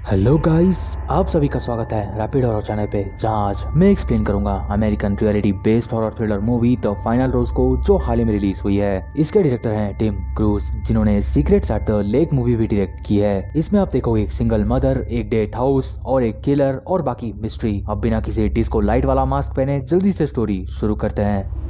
Hello guys, आप सभी का स्वागत है रैपिड हॉरर चैनल पे, जहां आज मैं एक्सप्लेन करूंगा American reality based horror thriller movie the final rose को, जो हाल ही में रिलीज हुई है। इसके डायरेक्टर हैं टिम क्रूज, जिन्होंने secrets at the lake movie भी डायरेक्ट की है। इसमें आप देखोगे एक सिंगल मदर, एक डेथ हाउस और एक किलर और बाकी मिस्ट्री। अब बिना किसी डिस्को लाइट वाला मास्क पहने जल्दी से स्टोरी शुरू करते हैं।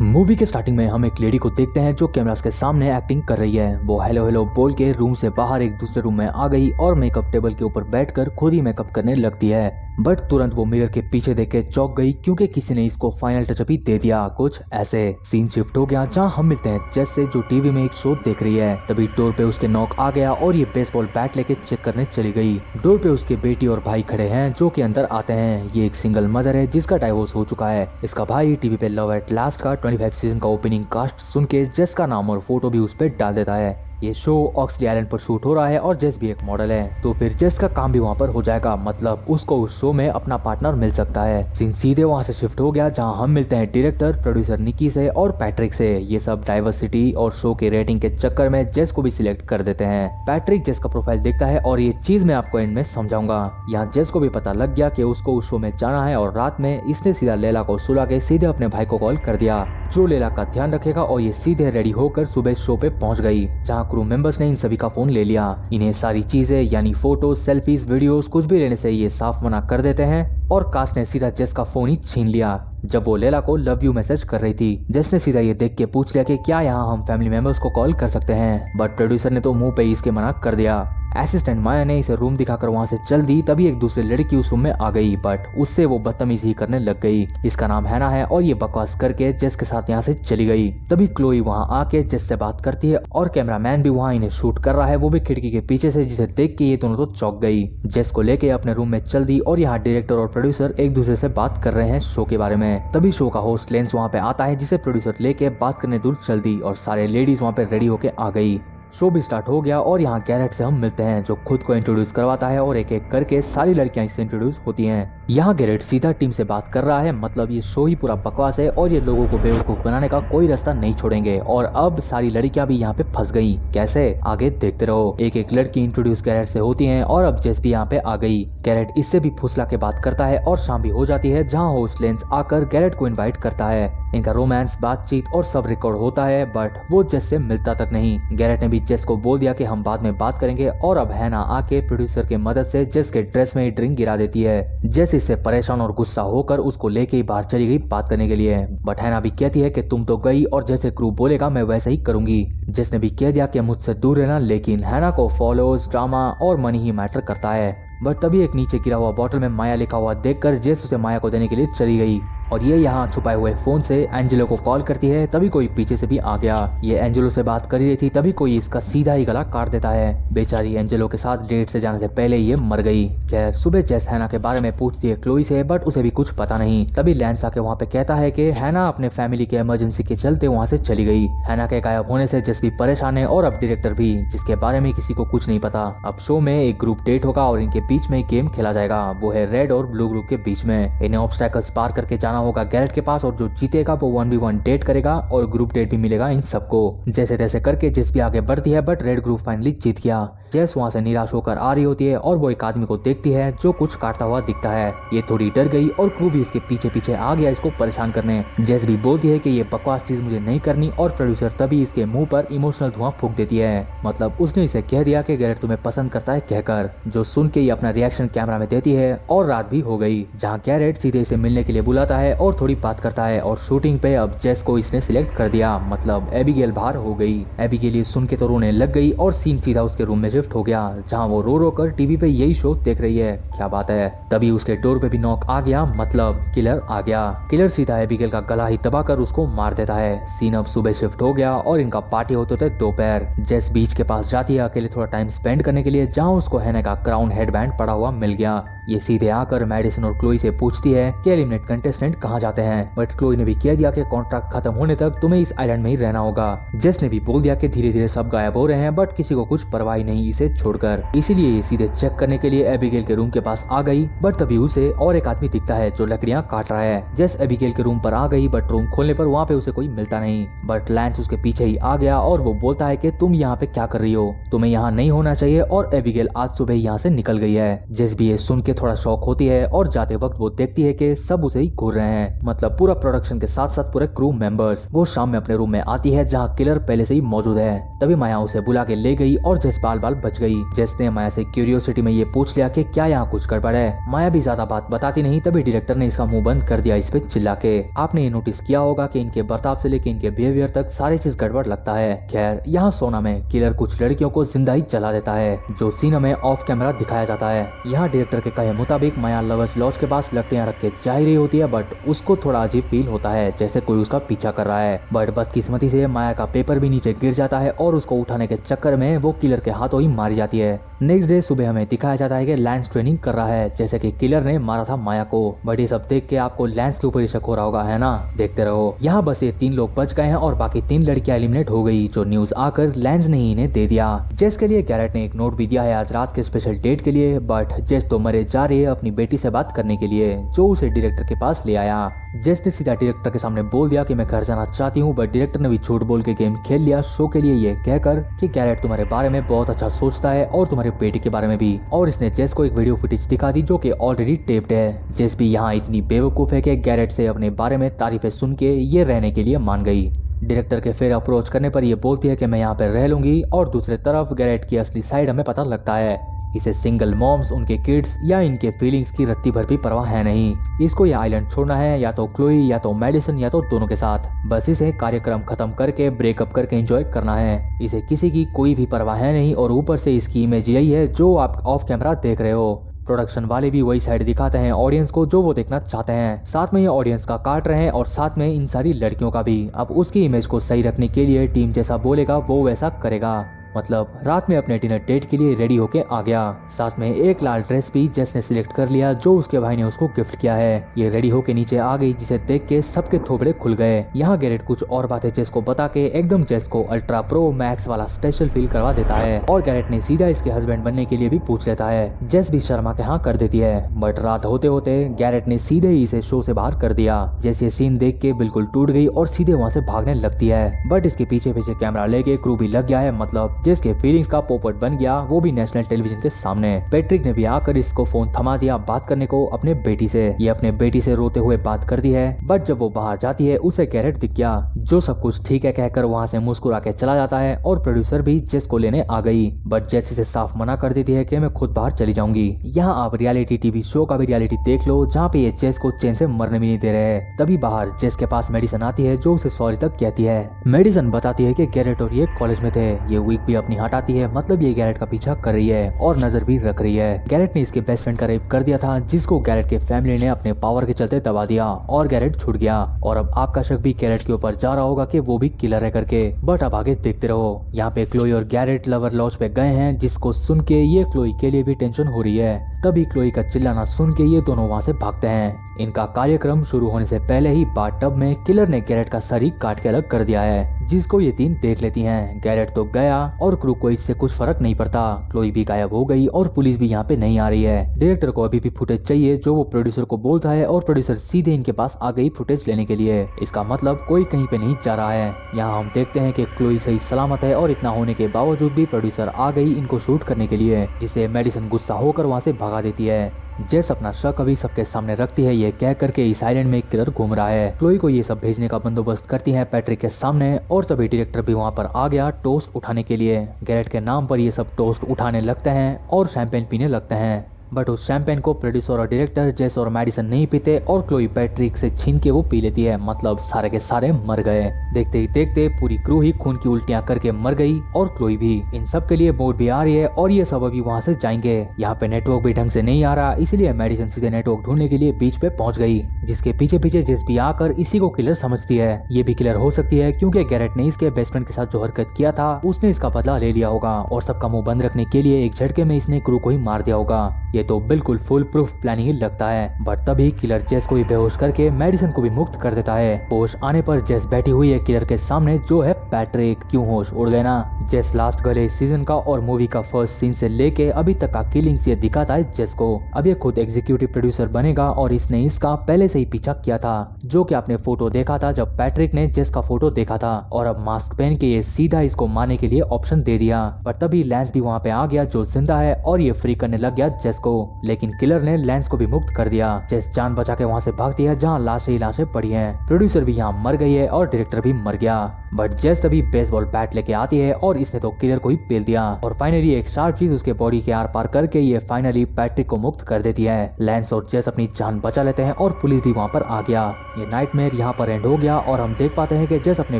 मूवी के स्टार्टिंग में हम एक लेडी को देखते हैं जो कैमरास के सामने एक्टिंग कर रही है। वो हेलो हेलो बोल के रूम से बाहर एक दूसरे रूम में आ गई और मेकअप टेबल के ऊपर बैठकर खुद ही मेकअप करने लगती है। बट तुरंत वो मिरर के पीछे देख के चौंक गई, क्योंकि किसी ने इसको फाइनल टचअप ही दे दिया। कुछ ऐसे सीन शिफ्ट हो गया जहाँ हम मिलते हैं जेस से, जो टीवी में एक शो देख रही है। तभी डोर पे उसके नॉक आ गया और ये बेसबॉल बैट लेके चेक करने चली गई। डोर पे उसके बेटी और भाई खड़े हैं जो कि अंदर आते हैं। ये एक सिंगल मदर है जिसका डाइवोर्स हो चुका है। इसका भाई टीवी पे लव एट लास्ट का 25 सीजन का ओपनिंग कास्ट सुन के जेस का नाम और फोटो भी उस पर डाल देता है। ये शो ऑक्सली आइलैंड पर शूट हो रहा है और जेस भी एक मॉडल है, तो फिर जेस का काम भी वहाँ पर हो जाएगा। मतलब उसको उस शो में अपना पार्टनर मिल सकता है। सीन सीधे वहाँ से शिफ्ट हो गया जहाँ हम मिलते हैं डायरेक्टर प्रोड्यूसर निकी से और पैट्रिक से। ये सब डाइवर्सिटी और शो के रेटिंग के चक्कर में जेस को भी सिलेक्ट कर देते हैं। पैट्रिक जेस का प्रोफाइल देखता है और ये चीज मैं आपको एंड में समझाऊंगा। यहाँ जेस को भी पता लग गया कि उसको उस शो में जाना है और रात में इसने सीधा लैला को सुला के सीधे अपने भाई को कॉल कर दिया, जो लैला का ध्यान रखेगा। और ये सीधे रेडी होकर सुबह शो पे पहुंच गई, जहां क्रू मेंबर्स ने इन सभी का फोन ले लिया। इन्हें सारी चीजें यानी फोटोज, सेल्फीज, वीडियोस कुछ भी लेने से ये साफ मना कर देते हैं और कास्ट ने सीधा जेस का फोन ही छीन लिया जब वो लैला को लव यू मैसेज कर रही थी। जेस ने सीधा ये देख के पूछ लिया कि क्या यहाँ हम फैमिली मेंबर्स को कॉल कर सकते हैं, बट प्रोड्यूसर ने तो मुंह पे ही इसके मना कर दिया। असिस्टेंट माया ने इसे रूम दिखाकर वहाँ से चल दी। तभी एक दूसरी लड़की उस रूम में आ गई, बट उससे वो बदतमीजी करने लग गई। इसका नाम हैना है और ये बकवास करके जेस के साथ यहाँ से चली गई। तभी क्लोई वहाँ आके जेस से बात करती है और कैमरामैन भी वहाँ इन्हें शूट कर रहा है, वो भी खिड़की के पीछे से, जिसे देख के ये दोनों तो चौंक गई। जेस को लेके अपने रूम में चल दी और यहाँ डायरेक्टर और प्रोड्यूसर एक दूसरे से बात कर रहे हैं शो के बारे में। तभी शो का होस्ट लेंस वहाँ पे आता है, जिसे प्रोड्यूसर लेके बात करने दूर चल दी और सारे लेडीज वहाँ पे रेडी होके आ गई। शो भी स्टार्ट हो गया और यहाँ गैरेट से हम मिलते हैं, जो खुद को इंट्रोड्यूस करवाता है और एक एक करके सारी लड़कियां इससे इंट्रोड्यूस होती हैं। यहाँ गैरेट सीधा टीम से बात कर रहा है। मतलब ये शो ही पूरा बकवास है और ये लोगों को बेवकूफ बनाने का कोई रास्ता नहीं छोड़ेंगे। और अब सारी लड़कियां भी यहाँ पे फंस गई। कैसे, आगे देखते रहो। एक एक लड़की इंट्रोड्यूस गैरेट से होती है और अब जेस भी यहाँ पे आ गई। गैरेट इससे भी फुसला के बात करता है और शाम भी हो जाती है, जहाँ होस्ट लेंस आकर गैरेट को इन्वाइट करता है। इनका रोमांस, बातचीत और सब रिकॉर्ड होता है, बट वो जेस से मिलता तक नहीं। गैरेट ने भी जेस को बोल दिया कि हम बाद में बात करेंगे और अब हैना आके प्रोड्यूसर की मदद से जेस के ड्रेस में ड्रिंक गिरा देती है। जेस इससे परेशान और गुस्सा होकर उसको लेके बाहर चली गई बात करने के लिए। बट हैना भी कहती है कि तुम तो गई और जैसे क्रू बोलेगा मैं वैसे ही करूंगी। जेस ने भी कह दिया कि मुझसे दूर रहना, लेकिन हैना को फॉलोअर्स, ड्रामा और मनी ही मैटर करता है। बट तभी एक नीचे गिरा हुआ बॉटल में माया लिखा हुआ देखकर जेस उसे माया को देने के लिए चली गई और ये यहाँ छुपाए हुए फोन से एंजेलो को कॉल करती है। तभी कोई पीछे से भी आ गया। ये एंजेलो से बात कर रही थी, तभी कोई इसका सीधा ही गला काट देता है। बेचारी एंजेलो के साथ डेट से जाने से पहले ये मर गई। खैर, सुबह जेस हैना के बारे में पूछती है क्लोई से, बट उसे भी कुछ पता नहीं। तभी लैंस आके वहाँ पे कहता है कि हैना अपने फैमिली के इमरजेंसी के चलते वहाँ से चली गई। हैना के गायब होने से जेस भी परेशान है और अब डायरेक्टर भी, जिसके बारे में किसी को कुछ नहीं पता। अब शो में एक ग्रुप डेट होगा और इनके बीच में गेम खेला जाएगा। वो है रेड और ब्लू ग्रुप के बीच में। इन्हें ऑब्स्टैकल्स पार करके जाना होगा गैरेट के पास और जो जीतेगा वो 1v1 डेट करेगा और ग्रुप डेट भी मिलेगा इन सबको। जैसे तैसे करके जेस भी आगे बढ़ती है, बट रेड ग्रुप फाइनली जीत गया। जेस वहाँ से निराश होकर आ रही होती है और वो एक आदमी को देखती है जो कुछ काटता हुआ दिखता है। ये थोड़ी डर गई और क्रू भी इसके पीछे पीछे आ गया इसको परेशान करने। जेस भी बोलती है कि ये बकवास चीज मुझे नहीं करनी और प्रोड्यूसर तभी इसके मुंह पर इमोशनल धुआं फूंक देती है। मतलब उसने इसे कह दिया कि गैरेट तुम्हें पसंद करता है कहकर, जो सुन के ये अपना रिएक्शन कैमरा में देती है। और रात भी हो गई, जहाँ गैरेट सीधे इसे मिलने के लिए बुलाता है और थोड़ी बात करता है। और शूटिंग पे अब जेस को इसने सिलेक्ट कर दिया। मतलब एबिगेल बाहर हो गई। एबिगेल ये सुन के तो रोने लग गई और सीन सीधा उसके रूम में शिफ्ट हो गया, जहाँ वो रो रो कर टीवी पे यही शो देख रही है। क्या बात है। तभी उसके डोर पे भी नॉक आ गया, मतलब किलर आ गया। किलर सीधा एबिगेल का गला ही दबाकर उसको मार देता है। सीन अब सुबह शिफ्ट हो गया और इनका पार्टी होते थे दोपहर। जेस बीच के पास जाती है अकेले थोड़ा टाइम स्पेंड करने के लिए, जहाँ उसको हैना का क्राउन हेडबैंड पड़ा हुआ मिल गया। ये सीधे आकर मेडिसन और क्लोई से पूछती है कि एलिमिनेट कंटेस्टेंट कहाँ जाते हैं, बट क्लोई ने भी कह दिया कि कॉन्ट्रैक्ट खत्म होने तक तुम्हें इस आइलैंड में ही रहना होगा। जेस ने भी बोल दिया कि धीरे धीरे सब गायब हो रहे हैं, बट किसी को कुछ परवाह नहीं इसे छोड़कर। इसीलिए ये सीधे चेक करने के लिए एबिगेल के रूम के पास आ गई, बट तभी उसे और एक आदमी दिखता है जो लकड़ियां काट रहा है। जेस एबिगेल के रूम पर आ गई, बट रूम खोलने पर वहाँ पे उसे कोई मिलता नहीं, बट लैंस उसके पीछे ही आ गया और वो बोलता है कि तुम यहाँ पे क्या कर रही हो, तुम्हें यहाँ नहीं होना चाहिए, और एबिगेल आज सुबह यहाँ से निकल गई है। जेस भी ये सुन के थोड़ा शॉक होती है और जाते वक्त वो देखती है कि सब उसे ही घूर रहे हैं, मतलब पूरा प्रोडक्शन के साथ साथ पूरे क्रू मेंबर्स। वो शाम में अपने रूम में आती है जहाँ किलर पहले से ही मौजूद है। तभी माया उसे बुला के ले गई और जेस बाल बाल बच गई। जेस ने माया से क्यूरियोसिटी में ये पूछ लिया कि क्या यहाँ कुछ गड़बड़ है। माया भी ज्यादा बात बताती नहीं, तभी डायरेक्टर ने इसका मुंह बंद कर दिया इस पे चिल्ला के। आपने ये नोटिस किया होगा कि इनके बर्ताव से लेकर इनके बिहेवियर तक सारी चीज गड़बड़ लगता है। खैर यहाँ सोना में किलर कुछ लड़कियों को जिंदा ही जला देता है, जो सीन हमें ऑफ कैमरा दिखाया जाता है। यहाँ डायरेक्टर के कहे मुताबिक माया लवर्स लॉज के पास लकड़ियां रख के जा रही होती है, बट उसको थोड़ा अजीब फील होता है जैसे कोई उसका पीछा कर रहा है। बट बदकिस्मती से माया का पेपर भी नीचे गिर जाता है और उसको उठाने के चक्कर में वो किलर के हाथों ही मारी जाती है। नेक्स्ट डे सुबह हमें दिखाया जाता है कि लैंस ट्रेनिंग कर रहा है जैसे कि किलर ने मारा था माया को। बट ये सब देख के आपको लैंस के ऊपर ही शक हो रहा होगा, है ना? देखते रहो। यहाँ बस ये 3 लोग बच गए हैं और बाकी 3 लड़कियां एलिमिनेट हो गई, जो न्यूज आकर लैंस ने ही इन्हें दे दिया। जेस के लिए गैरेट ने एक नोट भी दिया है आज रात के स्पेशल डेट के लिए, बट जेस तो मरे जा रही है अपनी बेटी से बात करने के लिए, जो उसे डायरेक्टर के पास ले आया। जेस ने सीधा डायरेक्टर के सामने बोल दिया कि मैं घर जाना चाहती हूँ, बट डायरेक्टर ने भी झूठ बोल के गेम खेल लिया शो के लिए, ये कहकर कि गैरेट तुम्हारे बारे में बहुत अच्छा सोचता है और तुम्हारे बेटी के बारे में भी। और इसने जेस को एक वीडियो फुटेज दिखा दी जो कि ऑलरेडी टेप्ड है। जेस भी यहाँ इतनी बेवकूफ है कि गैरेट से अपने बारे में तारीफें सुन के ये रहने के लिए मान गई। डायरेक्टर के फिर अप्रोच करने पर ये बोलती है कि मैं यहाँ पे रह लूंगी, और दूसरी तरफ गैरेट की असली साइड हमें पता लगता है। इसे सिंगल मॉम्स, उनके किड्स या इनके फीलिंग्स की रत्ती भर भी परवाह है नहीं। इसको ये आइलैंड छोड़ना है या तो क्लोई या तो मेडिसन या तो दोनों के साथ। बस इसे कार्यक्रम खत्म करके ब्रेकअप करके एंजॉय करना है। इसे किसी की कोई भी परवाह है नहीं, और ऊपर से इसकी इमेज यही है जो आप ऑफ कैमरा देख रहे हो। प्रोडक्शन वाले भी वही साइड दिखाते हैं ऑडियंस को जो वो देखना चाहते हैं। साथ में ये ऑडियंस का काट रहे हैं और साथ में इन सारी लड़कियों का भी। अब उसकी इमेज को सही रखने के लिए टीम जैसा बोलेगा वो वैसा करेगा। मतलब रात में अपने डिनर डेट के लिए रेडी होके आ गया। साथ में एक लाल ड्रेस भी जेस ने सिलेक्ट कर लिया जो उसके भाई ने उसको गिफ्ट किया है। ये रेडी होके नीचे आ गई, जिसे देख के सबके थोबड़े खुल गए। यहाँ गैरेट कुछ और बातें जेस को बता के एकदम जेस को अल्ट्रा प्रो मैक्स वाला स्पेशल फील करवा देता है, और गैरेट ने सीधा इसके हस्बैंड बनने के लिए भी पूछ लेता है। जेस भी शर्मा के हाँ कर देती है, बट रात होते होते गैरेट ने सीधे ही इसे शो से बाहर कर दिया। जेस ये सीन देख के बिल्कुल टूट गई और सीधे वहाँ से भागने लगती है, बट इसके पीछे पीछे कैमरा लेके क्रू भी लग गया है। मतलब जिसके फीलिंग्स का पोपट बन गया, वो भी नेशनल टेलीविजन के सामने। पैट्रिक ने भी आकर इसको फोन थमा दिया बात करने को अपने बेटी से। ये अपने बेटी से रोते हुए बात करती है, बट जब वो बाहर जाती है उसे गैरेट दिख गया, जो सब कुछ ठीक है कहकर वहाँ से मुस्कुरा के चला जाता है। और प्रोड्यूसर भी जेस को लेने आ गई, बट जेस इसे साफ मना कर देती है कि मैं खुद बाहर चली जाऊंगी। यहाँ आप रियलिटी टीवी शो का भी रियलिटी देख लो, जहाँ पे ये जेस को चैन से मरने भी नहीं दे रहे। तभी बाहर जेस के पास मेडिसन आती है जो उसे सॉरी तक कहती है। मेडिसन बताती है कि गैरेट और ये कॉलेज में थे। ये वीक भी अपनी हटाती है, मतलब ये गैरेट का पीछा कर रही है और नजर भी रख रही है। गैरेट ने इसके बेस्ट फ्रेंड का रेप कर दिया था, जिसको गैरेट के फैमिली ने अपने पावर के चलते दबा दिया और गैरेट छूट गया। और अब आपका शक भी गैरेट के ऊपर जा रहा होगा कि वो भी किलर है करके, बट अब आगे देखते रहो। यहाँ पे क्लोई और गैरेट लवर लॉज पे गए हैं, जिसको सुन के ये क्लोई के लिए भी टेंशन हो रही है। तभी क्लोई का चिल्लाना सुन के ये दोनों वहाँ से भागते हैं। इनका कार्यक्रम शुरू होने से पहले ही बाथटब में किलर ने गैरेट का सर ही काट के अलग कर दिया है, जिसको ये 3 देख लेती हैं। गैरेट तो गया और क्रू को इससे कुछ फर्क नहीं पड़ता। क्लोई भी गायब हो गई और पुलिस भी यहाँ पे नहीं आ रही है। डायरेक्टर को अभी भी फुटेज चाहिए जो वो प्रोड्यूसर को बोलता है, और प्रोड्यूसर सीधे इनके पास आ गई फुटेज लेने के लिए। इसका मतलब कोई कहीं पे नहीं जा रहा है। यहाँ हम देखते हैं कि क्लोई सही सलामत है, और इतना होने के बावजूद भी प्रोड्यूसर आ गई इनको शूट करने के लिए, जिसे मेडिसन गुस्सा होकर वहाँ से भगा देती है। जेस अपना शक अभी सबके सामने रखती है, ये कह करके इस आइलैंड में एक किलर घूम रहा है। क्लोई को ये सब भेजने का बंदोबस्त करती है पैट्रिक के सामने, और तभी डायरेक्टर भी वहाँ पर आ गया टोस्ट उठाने के लिए। गैरेट के नाम पर ये सब टोस्ट उठाने लगते हैं और शैंपेन पीने लगते हैं, बट उस शैंपेन को प्रोड्यूसर और डायरेक्टर जेस और मेडिसन नहीं पीते, और क्लोई पैट्रिक से छीन के वो पी लेती है। मतलब सारे के सारे मर गए। देखते ही देखते पूरी क्रू ही खून की उल्टियां करके मर गई और क्लोई भी। इन सब के लिए बोट भी आ रही है और ये सब अभी वहाँ से जाएंगे। यहाँ पे नेटवर्क भी ढंग से नहीं आ रहा, इसलिए मेडिसन सीधे नेटवर्क ढूंढने के लिए बीच पे पहुंच गई, जिसके पीछे पीछे जेस भी आकर इसी को किलर समझती है। ये भी किलर हो सकती है क्योंकि गैरेट ने इसके बेस्ट फ्रेंड के साथ जो हरकत किया था उसने इसका बदला ले लिया होगा और सबका मुंह बंद रखने के लिए एक झटके में इसने क्रू को ही मार दिया होगा। ये तो बिल्कुल फुल प्रूफ प्लानिंग ही लगता है। बट तभी किलर जेस को भी बेहोश करके मेडिसन को भी मुक्त कर देता है। होश आने पर जेस बैठी हुई है किलर के सामने जो है पैट्रिक। क्यों होश उड़ गए ना। जेस लास्ट गले सीजन का और मूवी का फर्स्ट सीन से लेके अभी तक का किलिंग से दिखाता है जेस को। अब ये खुद एग्जीक्यूटिव प्रोड्यूसर बनेगा और इसने इसका पहले से ही पीछा किया था, जो कि आपने फोटो देखा था जब पैट्रिक ने जेस का फोटो देखा था, और अब मास्क पहन के ये सीधा इसको मारने के लिए ऑप्शन दे दिया। पर तभी लैंस भी वहाँ पे आ गया जो जिंदा है और ये फ्री करने लग गया जेस को, लेकिन किलर ने लैंस को भी मुक्त कर दिया। जेस जान बचा के वहाँ से भागती है जहाँ लाशें ही लाशें पड़ी हैं। प्रोड्यूसर भी यहाँ मर गई है और डायरेक्टर भी मर गया। बट जेस तभी बेसबॉल बैट लेके आती है और इसने तो किलर को ही पेल दिया और फाइनली एक शार्प चीज उसके बॉडी के आर पार करके ये फाइनली पैट्रिक को मुक्त कर देती है। लैंस और जेस अपनी जान बचा लेते हैं और पुलिस भी वहाँ पर आ गया। ये नाइटमेयर यहाँ पर एंड हो गया और हम देख पाते हैं कि जेस अपने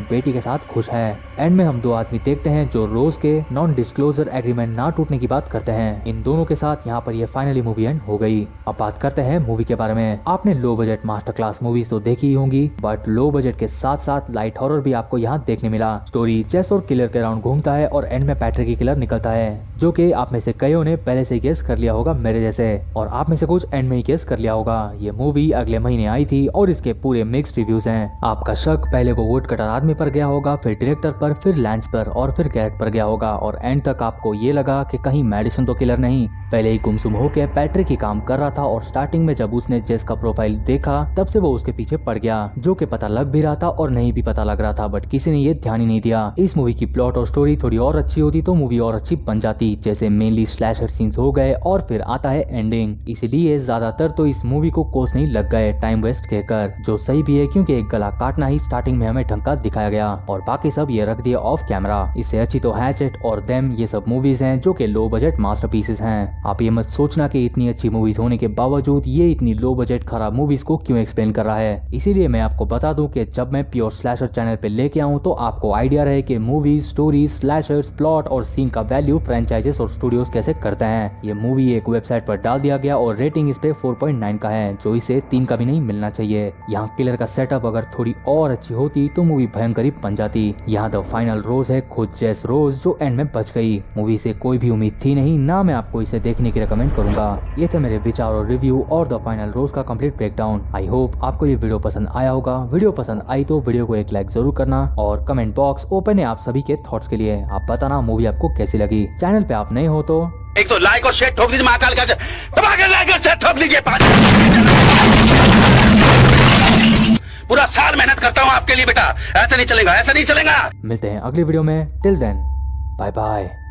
बेटी के साथ खुश है। एंड में हम दो आदमी देखते हैं जो रोज के नॉन डिस्क्लोजर एग्रीमेंट ना टूटने की बात करते हैं। इन दोनों के साथ यहाँ पर ये फाइनली मूवी एंड हो गई। अब बात करते हैं मूवी के बारे में। आपने low budget master class movies तो देखी ही होंगी, बट लो बजट के साथ साथ लाइट हॉरर भी आपको यहाँ देखने मिला। स्टोरी जेस और किलर के राउंड घूमता है और एंड में पैट्रिक की किलर निकलता है, जो कि आप में से कईयों ने पहले से गेस कर लिया होगा मेरे जैसे, और आप में से कुछ एंड में ही गेस कर लिया होगा। ये मूवी अगले महीने आई थी और इसके पूरे मिक्स्ड रिव्यूज हैं। आपका शक पहले वो वुड कटर आदमी पर गया होगा, फिर डायरेक्टर पर, फिर लैंस पर और फिर गैरेट पर गया होगा, और एंड तक आपको ये लगा कि कहीं मेडिसन तो किलर नहीं, पहले ही गुमसुम होकर पैट्रिक ही काम कर रहा था। और स्टार्टिंग में जब उसने जेस का प्रोफाइल देखा तब से वो उसके पीछे पड़ गया, जो कि पता लग भी रहा था और नहीं भी पता लग रहा था, बट किसी ने ये ध्यान ही नहीं दिया। इस मूवी की प्लॉट और स्टोरी थोड़ी और अच्छी होती तो मूवी और अच्छी बन जाती, जैसे मेनली स्लैशर सीन्स हो गए और फिर आता है एंडिंग। इसलिए ज्यादातर तो इस मूवी को कोस नहीं लग गए टाइम वेस्ट कहकर, जो सही भी है क्योंकि एक गला काटना ही स्टार्टिंग में हमें ढंग का दिखाया गया और बाकी सब ये रख दिया ऑफ कैमरा। इससे अच्छी तो हैचेट और देम ये सब मूवीज हैं जो कि लो बजट मास्टरपीसेस हैं। आप ये मत सोचना कि इतनी अच्छी मूवीज होने के बावजूद ये इतनी लो बजट खराब मूवीज को क्यों एक्सप्लेन कर रहा है। इसीलिए मैं आपको बता दूं कि जब मैं प्योर स्लैशर चैनल पे लेके आऊं तो आपको आइडिया रहे कि मूवी, स्टोरी, स्लैशर्स, प्लॉट और सीन का वैल्यू फ्रेंचाइजेस और स्टूडियोज कैसे करते हैं। ये मूवी एक वेबसाइट पर डाल दिया गया और रेटिंग इस पे 4.9 का है, जो इसे 3 का भी नहीं मिलना चाहिए। यहाँ किलर का सेटअप अगर थोड़ी और अच्छी होती तो मूवी भयंकर ही बन जाती। यहाँ द फाइनल रोज है खुद जेस रोज, जो एंड में बच गई। मूवी से कोई भी उम्मीद थी नहीं, ना मैं आपको इसे देखने की रिकमेंड करूंगा। ये थे मेरे विचार और रिव्यू और द फाइनल रोज का कंप्लीट ब्रेकडाउन। आई होप आपको ये वीडियो पसंद आया होगा। वीडियो पसंद आई तो वीडियो को एक लाइक जरूर करना और कमेंट बॉक्स ओपन है आप सभी के थॉट्स के लिए। आप बताना मूवी आपको कैसी लगी। चैनल पे आप नए हो तो एक तो लाइक और शेयर ठोक दीजिए, महाकाल का लाइक और शेयर ठोक दीजिए। पूरा साल मेहनत करता हूँ आपके लिए बेटा, ऐसा नहीं चलेगा, ऐसा नहीं चलेगा। मिलते हैं अगली वीडियो में। Till then bye bye.